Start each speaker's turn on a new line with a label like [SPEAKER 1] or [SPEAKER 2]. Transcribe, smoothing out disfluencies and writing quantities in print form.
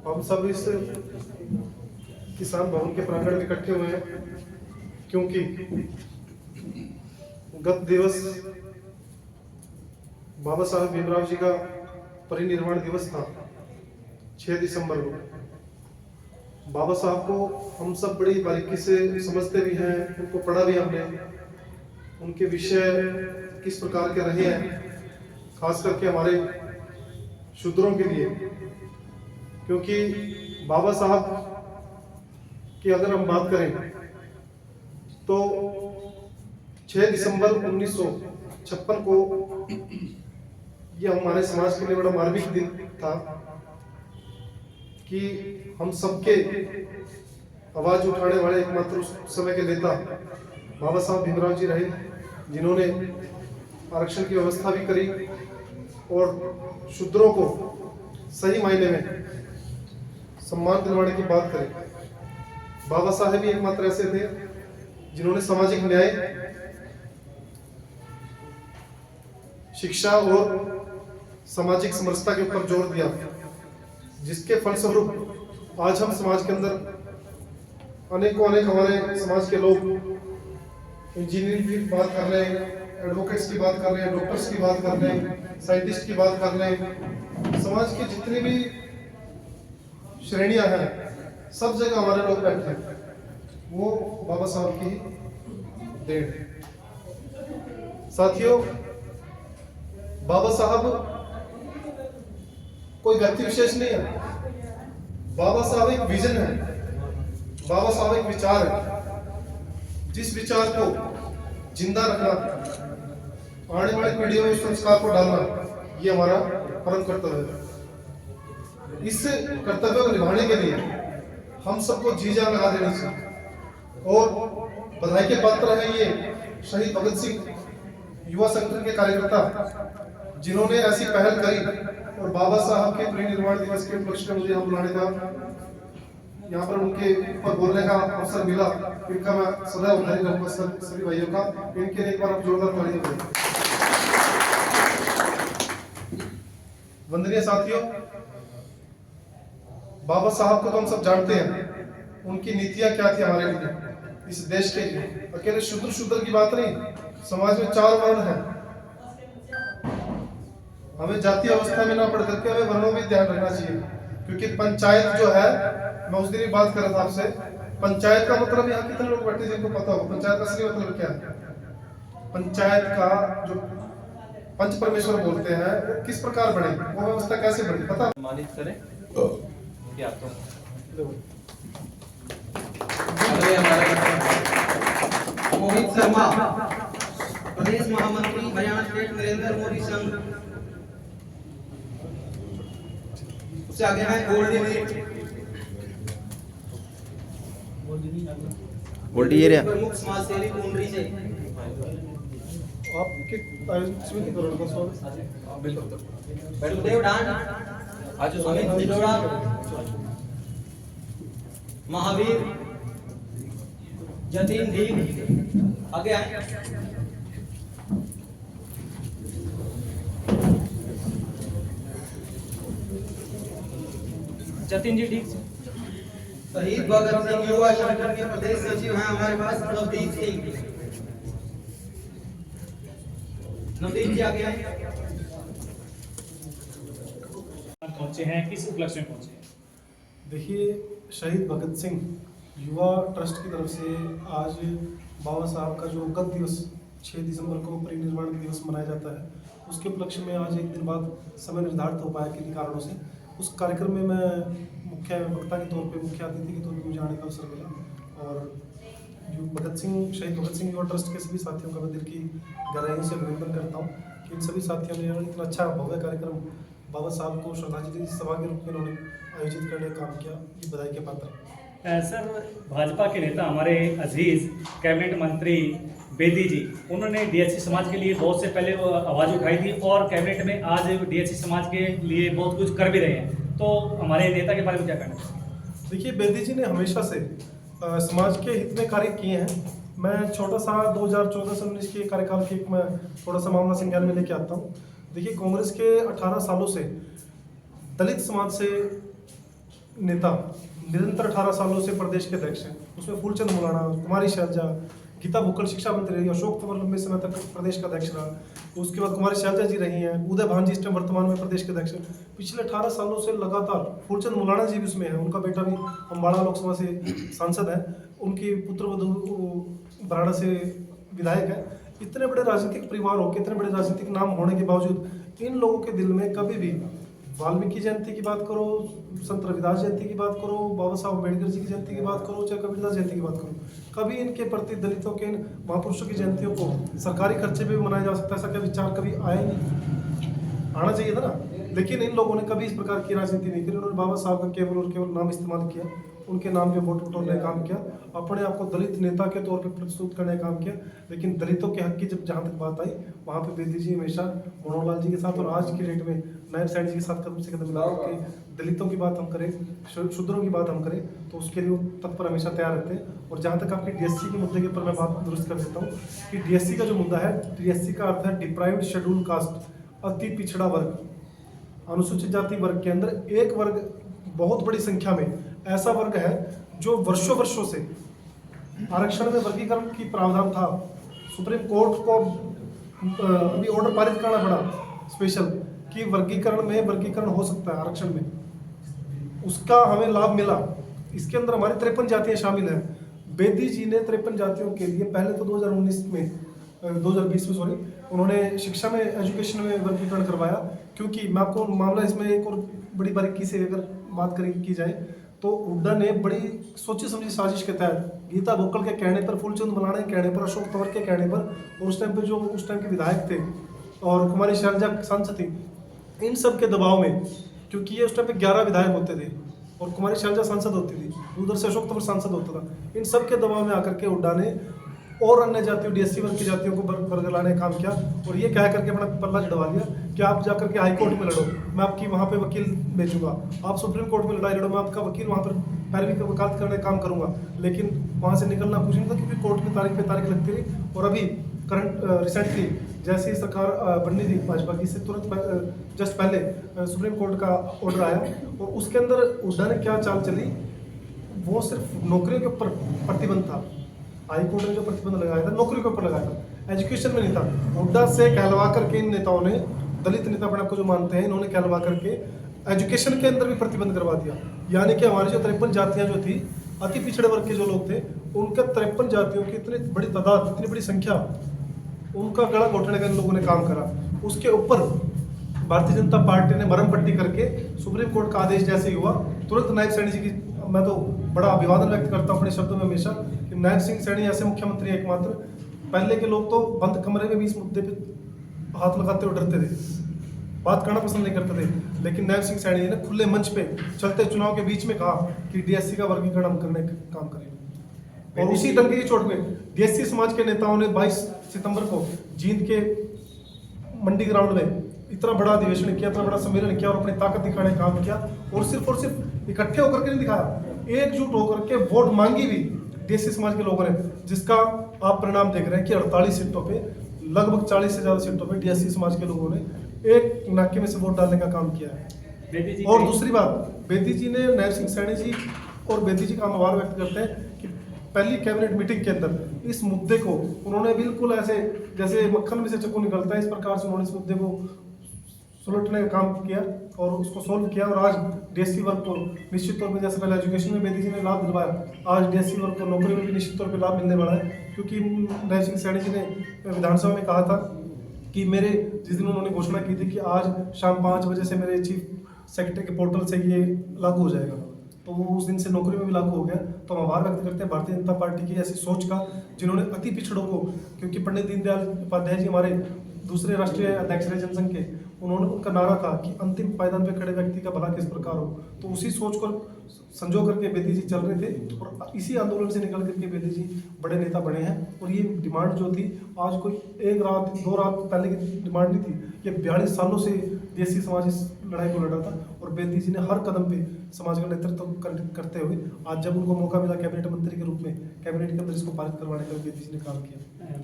[SPEAKER 1] हम सब इस किसान भवन के प्रांगण में इकट्ठे हुए हैं क्योंकि गत दिवस बाबा साहब भीमराव जी का परिनिर्वाण दिवस था 6 दिसंबर को। बाबा साहब को हम सब बड़ी बारीकी से समझते भी हैं, उनको पढ़ा भी हमने, उनके विषय किस प्रकार के रहे हैं, खास करके हमारे शूद्रों के लिए। क्योंकि बाबा साहब की अगर हम बात करें तो 6 दिसंबर 1956 को ये हमारे समाज के लिए बड़ा मार्मिक दिन था कि हम सबके आवाज उठाने वाले एकमात्र उस समय के नेता बाबा साहब भीमराव जी रहे, जिन्होंने आरक्षण की व्यवस्था भी करी और शूद्रों को सही मायने में सम्मान दिलवाने की बात करी। बाबा साहब ही एकमात्र ऐसे थे जिन्होंने सामाजिक न्याय, शिक्षा और सामाजिक समरसता के ऊपर जोर दिया, जिसके फलस्वरूप आज हम समाज के अंदर अनेकों हमारे समाज के लोग इंजीनियरिंग की बात कर रहे हैं, एडवोकेट्स की बात कर रहे हैं, डॉक्टर्स की बात कर रहे हैं, साइंटिस्ट की बात कर रहे हैं। समाज की जितनी भी श्रेणियां हैं, सब जगह हमारे लोग बैठे हैं, वो बाबा साहब की देन है। साथियों, बाबा साहब कोई व्यक्ति विशेष नहीं है, बाबा साहब एक विजन है, बाबा साहब एक विचार है। जिस विचार को जिंदा रखना, आने वाली पीढ़ियों में उस संस्कार को डालना, ये हमारा परम कर्तव्य है। इस कर्तव्य को निभाने के लिए हम सबको जी जान लगा देनी चाहिए। और बधाई के पात्र है ये शहीद भगत सिंह युवा संगठन के कार्यकर्ता, जिन्होंने ऐसी पहल करी और बाबा साहब के परिनिर्वाण दिवस के उपलक्ष्य में मुझे यहाँ बुलाने का, यहाँ पर उनके ऊपर बोलने का अवसर मिला। इनका मैं सदैव आभारी रहूंगा सभी भाइयों का। इनके लिए एक बार आप जोरदार तालियां बजाएं। वंदनीय साथियों, बाबा साहब को तो हम सब जानते हैं, उनकी नीतियां क्या थी हमारे लिए, इस देश के लिए। अकेले शूद्र की बात नहीं, समाज में 4 वर्ण हैं, हमें जाति अवस्था में ना पढ़ करके हमें वर्णों में ध्यान रखना चाहिए। क्योंकि पंचायत जो है, मैं उस दिन ही बात कर रहा था आपसे, पंचायत का मतलब यहाँ कितने लोग बैठे जिनको पता हो पंचायत का असली मतलब क्या है? पंचायत का जो पंच परमेश्वर बोलते हैं, वो किस प्रकार बने, वो व्यवस्था कैसे बनी, पता?
[SPEAKER 2] सम्मानित करें क्या तो
[SPEAKER 3] मोहित शर्मा, प्रदेश महामंत्री हरियाणा स्टेट नरेंद्र मोदी संघ। उससे आगे है
[SPEAKER 4] गोल्डी एरिया
[SPEAKER 3] प्रमुख समाज सेवी कुंडरी से।
[SPEAKER 1] आपके समिति करोड़ का स्वागत।
[SPEAKER 2] बिल्कुल
[SPEAKER 3] सुखदेव डांड,
[SPEAKER 2] आज
[SPEAKER 3] अमित जिडोड़ा, महावीर, जतिन ढीग, आगे आए।
[SPEAKER 2] जतिन जी ठीक।
[SPEAKER 3] शहीद भगत सिंह युवा संगठन के प्रदेश सचिव हैं हमारे पास नवदीप सिंह। नवदीप जी आगे आए।
[SPEAKER 5] पहुंचे हैं, किस उपलक्ष्य में पहुंचे हैं?
[SPEAKER 1] देखिए, शहीद भगत सिंह युवा ट्रस्ट की तरफ से आज बाबा साहब का जो गत दिवस 6 दिसंबर को परिनिर्वाण दिवस मनाया जाता है, उसके उपलक्ष्य में आज एक दिन बाद समय निर्धारित हो पाया किन्हीं कारणों से। उस कार्यक्रम में मैं मुख्य वक्ता के तौर पे, मुख्य अतिथि के तौर पे मुझे आने का अवसर मिला। और शहीद भगत सिंह युवा ट्रस्ट के सभी साथियों का मैं दिल की गहराई से अभिनंदन करता हूँ कि इन सभी साथियों ने इतना अच्छा भव्य कार्यक्रम बाबा साहब को श्रद्धांजलि सभा के रूप में उन्होंने आयोजित करने का काम किया। ये बधाई के पात्र है।
[SPEAKER 5] सर, भाजपा के नेता हमारे अजीज कैबिनेट मंत्री बेदी जी, उन्होंने डीएससी समाज के लिए बहुत से पहले वो आवाज़ उठाई थी और कैबिनेट में आज डीएससी समाज के लिए बहुत कुछ कर भी रहे हैं। तो हमारे नेता के बारे में क्या कहना है?
[SPEAKER 1] देखिए, बेदी जी ने हमेशा से समाज के हित में कार्य किए हैं। मैं छोटा सा 2014 से 19 के कार्यकाल के मैं थोड़ा सा मामला संज्ञान में लेके आता हूँ। देखिए, कांग्रेस के 18 सालों से दलित समाज से नेता निरंतर 18 सालों से प्रदेश के अध्यक्ष हैं। उसमें फूलचंद मुलाना, कुमारी शैलजा, गीता भुक्कड़ शिक्षा मंत्री रही, अशोक तंवर लंबे समय तक प्रदेश का अध्यक्ष रहा। उसके बाद कुमारी शैलजा जी रही हैं, उदय भान जी इस टाइम वर्तमान में प्रदेश के अध्यक्ष हैं। पिछले 18 सालों से लगातार फूलचंद मुलाना जी भी उसमें हैं, उनका बेटा भी अम्बाड़ा लोकसभा से सांसद है, उनकी पुत्रवधू बराड़ा से विधायक है। इतने बड़े राजनीतिक परिवार हो के, इतने बड़े राजनीतिक नाम होने के बावजूद इन लोगों के दिल में कभी भी वाल्मीकि जयंती की बात करो, संत रविदास जयंती की बात करो, बाबा साहब अम्बेडकर जी की जयंती की बात करो, चाहे कबीरदास जयंती की बात करो, कभी इनके प्रति दलितों के इन महापुरुषों की जयंतियों को सरकारी खर्चे पे भी मनाया जा सकता है, ऐसा क्या विचार कभी आया नहीं? आना चाहिए था ना। लेकिन इन लोगों ने कभी इस प्रकार की राजनीति नहीं करी। उन्होंने बाबा साहब का केवल और केवल नाम इस्तेमाल किया, उनके नाम पे वोट बटोरने का काम किया, अपने आप को दलित नेता के तौर पे प्रस्तुत करने का काम किया। लेकिन दलितों के हक की जब जहाँ तक बात आई, वहाँ पे बेदी जी हमेशा मनोहर लाल जी के साथ और आज की डेट में नायब सैनी जी के साथ कदम से कदम मिला के दलितों की बात हम करें, शूद्रों की बात हम करें, तो उसके लिए तत्पर हमेशा तैयार रहते हैं। और जहाँ तक आपकी DSC के मुद्दे के ऊपर मैं बात दुरुस्त कर देता हूँ कि DSC का जो मुद्दा है, DSC का अर्थ है डिप्राइव्ड शेड्यूल कास्ट, अति पिछड़ा वर्ग। अनुसूचित जाति वर्ग के अंदर एक वर्ग बहुत बड़ी संख्या में ऐसा वर्ग है जो वर्षों वर्षों से आरक्षण में वर्गीकरण की प्रावधान था। सुप्रीम कोर्ट को अभी ऑर्डर पारित करना पड़ा स्पेशल कि वर्गीकरण हो सकता है आरक्षण में, उसका हमें लाभ मिला। इसके अंदर हमारी 53 जातियां शामिल हैं। बेदी जी ने 53 जातियों के लिए पहले तो 2020 में उन्होंने शिक्षा में, एजुकेशन में वर्गीकरण करवाया। क्योंकि मैं आपको मामला इसमें एक और बड़ी बारीकी से अगर बात की जाए तो हुड्डा ने बड़ी सोची समझी साजिश के तहत गीता भुक्कड़ के कहने पर, फूलचंद मुलाना के कहने पर, अशोक तंवर के कहने पर, और उस टाइम पे जो उस टाइम के विधायक थे और कुमारी शैलजा सांसद थी, इन सब के दबाव में, क्योंकि ये उस टाइम पे 11 विधायक होते थे और कुमारी शैलजा सांसद होती थी, उधर से अशोक तंवर सांसद होता था, इन सब के दबाव में आकर के हुड्डा ने और अन्य जातियों DSC वर्ग की जातियों को वर्ग लाने का काम किया और ये कह करके अपना पल्ला चढ़वा लिया कि आप जाकर के हाई कोर्ट में लड़ो, मैं आपकी वहाँ पे वकील भेजूंगा, आप सुप्रीम कोर्ट में लड़ाई लड़ो, मैं आपका वकील वहाँ पर पैरवी का वकालत करने का काम करूंगा। लेकिन वहाँ से निकलना कुछ नहीं था, क्योंकि कोर्ट में तारीख पे तारीख लगती रही। और अभी करंट रिसेंटली जैसे ही सरकार बननी थी भाजपा की, इससे तुरंत जस्ट पहले सुप्रीम कोर्ट का ऑर्डर आया और उसके अंदर हुड्डा ने क्या चाल चली, वो सिर्फ नौकरियों के ऊपर प्रतिबंध था। हाई कोर्ट ने जो प्रतिबंध लगाया था नौकरी के ऊपर लगाया था, एजुकेशन में नहीं था। हुड्डा से कहलवा करके इन नेताओं ने, दलित नेता अपने आपको जो मानते हैं, इन्होंने कहलवा करके एजुकेशन के अंदर भी प्रतिबंध करवा दिया। यानी कि हमारी जो 53 जातियां जो थी, अति पिछड़े वर्ग के जो लोग थे, उनके 53 जातियों की इतनी बड़ी तादाद, इतनी बड़ी संख्या, उनका गला घोटने का इन लोगों ने काम करा। उसके ऊपर भारतीय जनता पार्टी ने मरहम पट्टी करके सुप्रीम कोर्ट का आदेश जैसे ही हुआ, तुरंत नायब सैनी जी की मैं तो बड़ा अभिवादन व्यक्त करता हूँ अपने शब्दों में हमेशा कि नायब सिंह सैनी ऐसे मुख्यमंत्री एकमात्र, पहले के लोग तो बंद कमरे में भी इस मुद्दे पे हाथ लगाते हुए डरते थे, बात करना पसंद नहीं करते थे। लेकिन नायब सिंह सैनी ने खुले मंच पे चलते चुनाव के बीच में कहा कि DSC का वर्गीकरण हम करने का काम करेंगे। और उसी डंके की चोट में DSC समाज के नेताओं ने 22 सितंबर को जींद के मंडी ग्राउंड में इतना बड़ा अधिवेशन किया, इतना बड़ा सम्मेलन किया और अपनी ताकत दिखाने का काम किया। और सिर्फ इकट्ठे होकर के नहीं दिखाया, एकजुट होकर के वोट मांगी भी DSC समाज के लोगों ने, जिसका आप परिणाम देख रहे हैं कि 48 सीटों पे, लगभग 40 से ज्यादा सीटों पे DSC समाज के लोगों ने एक नाके में से वोट डालने का काम किया है। और दूसरी बात, बेदी जी ने, नायब सिंह सैनी जी और बेदी जी का हम आभार व्यक्त करते हैं कि पहली कैबिनेट मीटिंग के अंदर इस मुद्दे को उन्होंने बिल्कुल ऐसे जैसे मक्खन में से चक्कू निकलता है, इस प्रकार से उन्होंने इस मुद्दे को सुलटने का काम किया और उसको सोल्व किया। और आज DSC वर्ग को निश्चित तौर पर, जैसे पहले एजुकेशन में बेदी जी ने लाभ दिलवाया, आज DSC वर्ग को नौकरी में भी निश्चित तौर पर लाभ मिलने वाला है। क्योंकि नायब सिंह सैनी जी ने विधानसभा में कहा था कि मेरे, जिस दिन उन्होंने घोषणा की थी कि आज शाम 5 बजे से मेरे चीफ सेक्रेटरी के पोर्टल से ये लागू हो जाएगा, तो वो उस दिन से नौकरी में भी लागू हो गया। तो हम आभार व्यक्त करते हैं भारतीय जनता पार्टी की ऐसी सोच का, जिन्होंने अति पिछड़ों को, क्योंकि पंडित दीनदयाल उपाध्याय जी हमारे दूसरे राष्ट्रीय अध्यक्ष रहे जनसंघ के, उन्होंने, उनका नारा था कि अंतिम पायदान पे खड़े व्यक्ति का भला किस प्रकार हो। तो उसी सोच को संजो करके बेदी जी चल रहे थे और इसी आंदोलन से निकल करके बेदी जी बड़े नेता बने हैं। और ये डिमांड जो थी, आज कोई एक रात 2 रात पहले की डिमांड नहीं थी, ये 42 सालों से DSC समाज इस लड़ाई को लड़ा था। और बेदी जी ने हर कदम पे समाज का नेतृत्व करते हुए, आज जब उनको मौका मिला कैबिनेट मंत्री के रूप में, कैबिनेट के अंदर इसको पारित करवाने का बेदी जी ने काम किया।